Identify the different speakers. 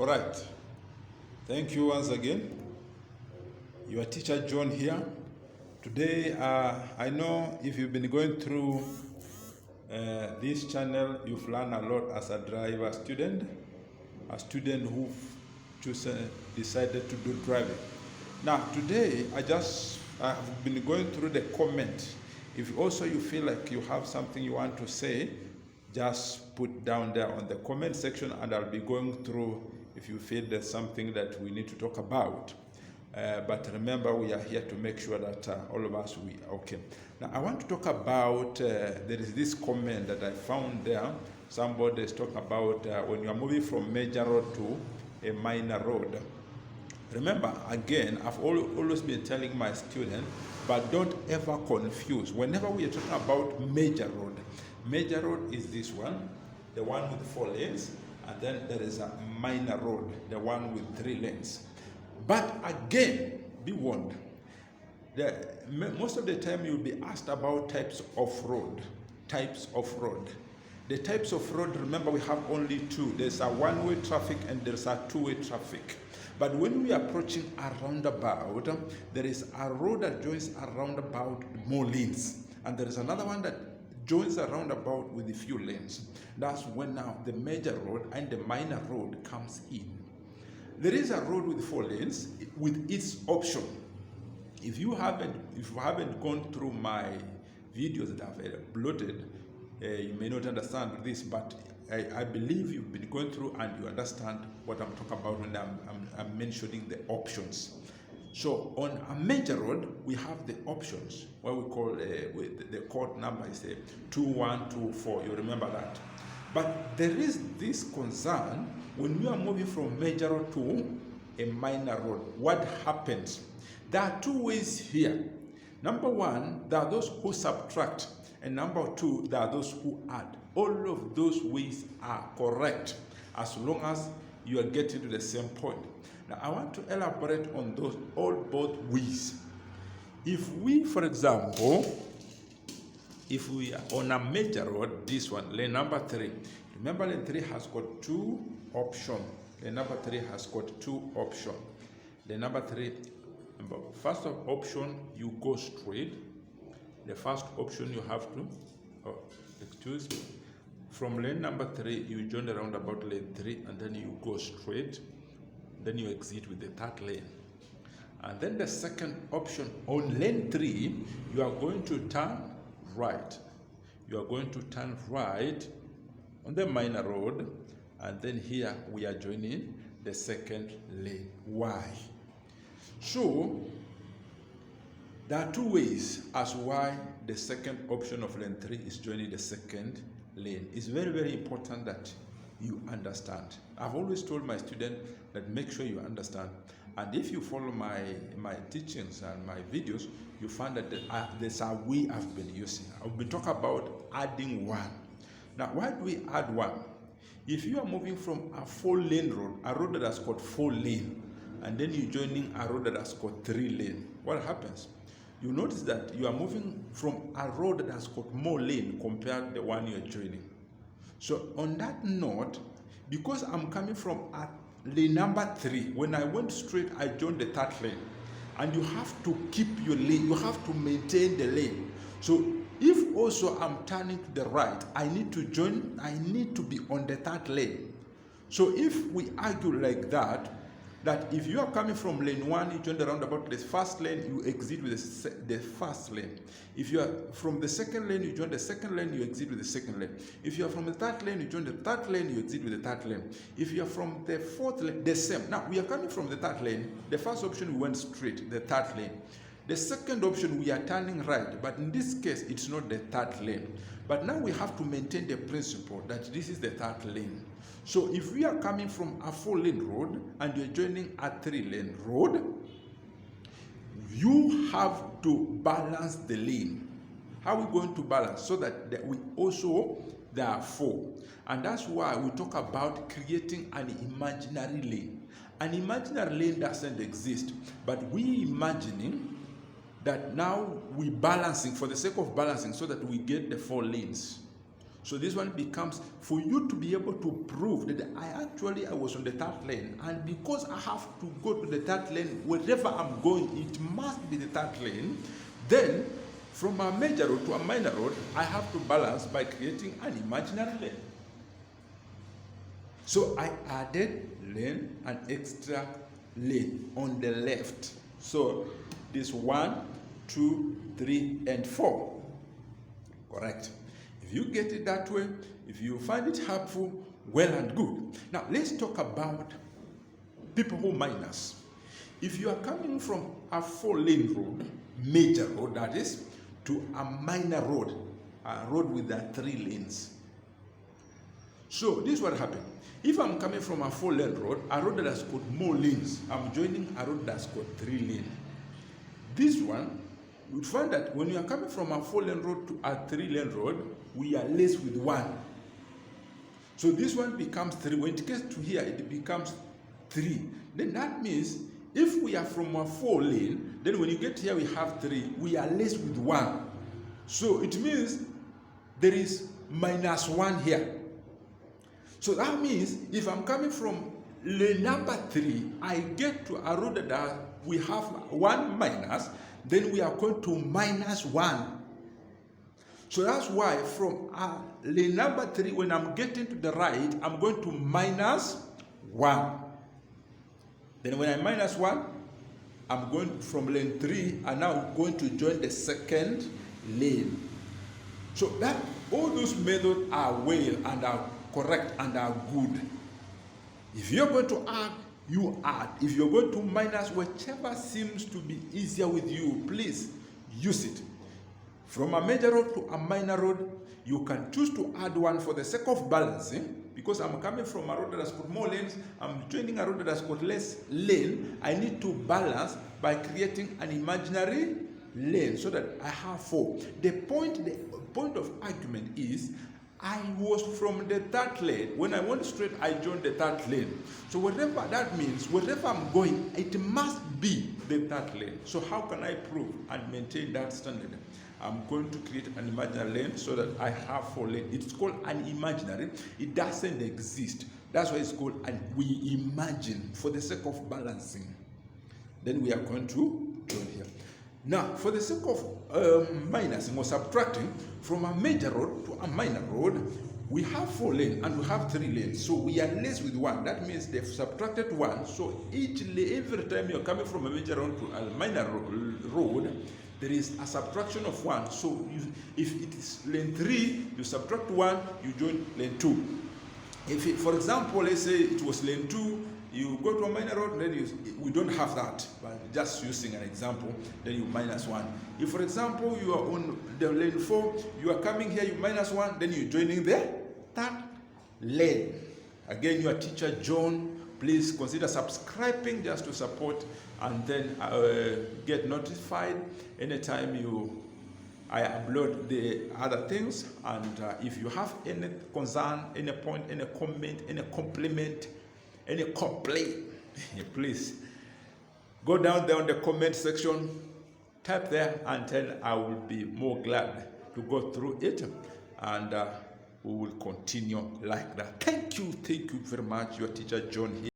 Speaker 1: All right. Thank you once again. Your teacher John here. Today, I know if you've been going through this channel, you've learned a lot as a driver student, a student who've decided to do driving. Now, today, I've been going through the comment. If also you feel like you have something you want to say, just put down there on the comment section and I'll be going through if you feel there's something that we need to talk about. But remember, we are here to make sure that all of us we are okay. Now, I want to talk about, there is this comment that I found there. Somebody is talking about when you are moving from major road to a minor road. Remember, again, I've always been telling my students, but don't ever confuse. Whenever we are talking about major road is this one, the one with 4 lanes, and then there is a minor road, the one with 3 lanes. But again, be warned, most of the time you'll be asked about types of road. The types of road, remember, we have only 2. There's a one-way traffic and there's a 2-way traffic. But when we are approaching a roundabout, there is a road that joins a roundabout more lanes. And there is another one that joins a roundabout with a few lanes. That's when now the major road and the minor road comes in. There is a road with 4 lanes with its option. If you haven't gone through my videos that I've uploaded, you may not understand this, but I believe you've been going through and you understand what I'm talking about when I'm mentioning the options. So on a major road, we have the options, what we call, the code number is 2124, you remember that. But there is this concern when we are moving from major road to a minor road. What happens? There are 2 ways here. Number 1, there are those who subtract, and number 2, there are those who add. All of those ways are correct as long as you are getting to the same point. Now, I want to elaborate on both ways. If we, for example, if we are on a major road, this one, lane number 3, remember lane 3 has got 2 options. Lane number 3 has got 2 options. Lane number 3, first option, you go straight. The first option you have to, excuse me, from lane number 3, you join the roundabout lane 3, and then you go straight. Then you exit with the 3rd lane. And then the second option, on lane 3, you are going to turn right. You are going to turn right on the minor road, and then here we are joining the 2nd lane. Why? So there are 2 ways as why the second option of lane 3 is joining the 2nd lane. It's very, very important that you understand. I've always told my students that make sure you understand. And if you follow my teachings and my videos, you find that there's a way I've been using. I've been talking about adding 1. Now, why do we add 1? If you are moving from a 4-lane road, a road that has got 4 lanes, and then you're joining a road that has got 3 lanes, what happens? You notice that you are moving from a road that has got more lanes compared to the one you're joining. So on that note, because I'm coming from lane number 3, when I went straight, I joined the 3rd lane. And you have to keep your lane, you have to maintain the lane. So if also I'm turning to the right, I need to be on the 3rd lane. So if we argue like that if you are coming from lane 1, you join the roundabout, the 1st lane, you exit with the 1st lane. If you are from the 2nd lane, you join the 2nd lane, you exit with the 2nd lane. If you are from the 3rd lane, you join the 3rd lane, you exit with the 3rd lane. If you are from the 4th lane, the same. Now, we are coming from the 3rd lane. The first option, we went straight, the 3rd lane. The second option, we are turning right, but in this case, it's not the 3rd lane. But now we have to maintain the principle that this is the 3rd lane. So if we are coming from a 4-lane road and you're joining a 3-lane road, you have to balance the lane. How are we going to balance? So that there are 4. And that's why we talk about creating an imaginary lane. An imaginary lane doesn't exist, but we imagining that now we balancing for the sake of balancing so that we get the 4 lanes. So this one becomes, for you to be able to prove that I was on the third lane, and because I have to go to the third lane, wherever I'm going, it must be the third lane, then from a major road to a minor road, I have to balance by creating an imaginary lane. So I added an extra lane on the left. So this 1, 2, 3, and 4. Correct. If you get it that way, if you find it helpful, well and good. Now let's talk about people who minus. If you are coming from a 4-lane road, major road that is, to a minor road, a road with 3 lanes. So this is what happened. If I'm coming from a 4-lane road, a road that has got more lanes, I'm joining a road that's got 3 lanes. This one, you'd find that when you are coming from a 4-lane road to a 3-lane road, we are less with 1. So this one becomes 3. When it gets to here, it becomes 3. Then that means if we are from a 4-lane, then when you get here we have 3, we are less with 1. So it means there is -1 here. So that means if I'm coming from lane number 3, I get to a road that we have 1 minus, then we are going to -1. So that's why from lane number 3, when I'm getting to the right, I'm going to -1. Then when I -1, I'm going from lane 3 and now going to join the second lane. So that all those methods are well and are correct and are good. If you're going to add, you add. If you're going to minus, whichever seems to be easier with you, please use it. From a major road to a minor road, you can choose to add 1 for the sake of balancing. Because I'm coming from a road that has got more lanes, I'm joining a road that has got less lane. I need to balance by creating an imaginary lane so that I have 4. The point of argument is, I was from the 3rd lane. When I went straight, I joined the 3rd lane. So whatever that means, wherever I'm going, it must be the 3rd lane. So how can I prove and maintain that standard? I'm going to create an imaginary lane so that I have 4 lanes. It's called an imaginary. It doesn't exist. That's why it's called we imagine for the sake of balancing. Then we are going to join here. Now, for the sake of minusing or subtracting from a major road to a minor road, we have 4 lanes and we have 3 lanes. So we are less with 1. That means they've subtracted 1. So every time you're coming from a major road to a minor road, there is a subtraction of 1. So if it is lane 3, you subtract 1, you join lane 2. For example, let's say it was lane 2, you go to a minor road, then we don't have that, but just using an example, then you -1. If, for example, you are on the lane 4, you are coming here, you -1, then you're joining the 3rd lane. Again, your teacher, John. Please consider subscribing just to support, and then get notified anytime I upload the other things. And if you have any concern, any point, any comment, any compliment, any complaint, please go down there on the comment section, type there, and then I will be more glad to go through it, and we will continue like that. Thank you very much. Your teacher John here.